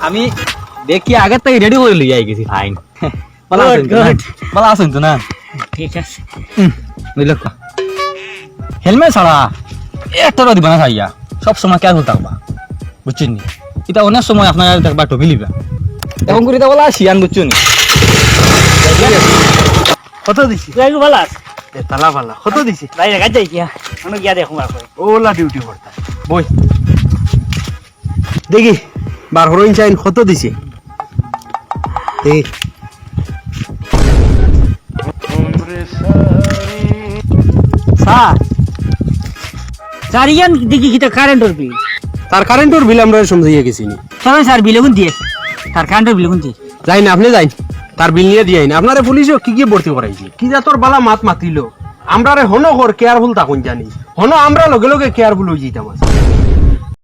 আমি দেখি আগের থেকে রেডি করে লিয়ে আই গেছি ফাইন ভালো আছেন তো না ঠিক আছে বুঝলো হেলমেট ছাড়া একটা দিবা না খাইয়া সব সময় কেয়ারফুল থাকবা বুঝছেন নি এটা অনেক সময় আপনার দেখবা টপি লিবা এখন করে তা বলা শিয়ান বুঝছেন কত দিছি তুই ভালো আছ তালা ভালা কত দিছি বাইরে কাজ যাই কিয়া আমি গিয়া দেখুন আর করে ওলা ডিউটি করতা বই দেখি 12 ইঞ্চ আইন কত দিছে দেখি স্যার স্যার ইয়ান দেখি কি তো কারেন্টের বিল তার কারেন্টের বিল আমরা সমঝাইয়া গেছি নি চলো স্যার বিলে কোন দিয়ে তার কারেন্টের বিলে কোন দিয়ে যাই না আপনি যাই তার বিল নিয়ে দিয়ে না আপনারে পুলিশও কি কি ভর্তি করাইছি কি যা তোর বালা মাত মাতিলো আমরারে হনো কর কেয়ারফুল থাকুন জানি হনো আমরা লগে লগে কেয়ারফুল হয়ে যাইতাম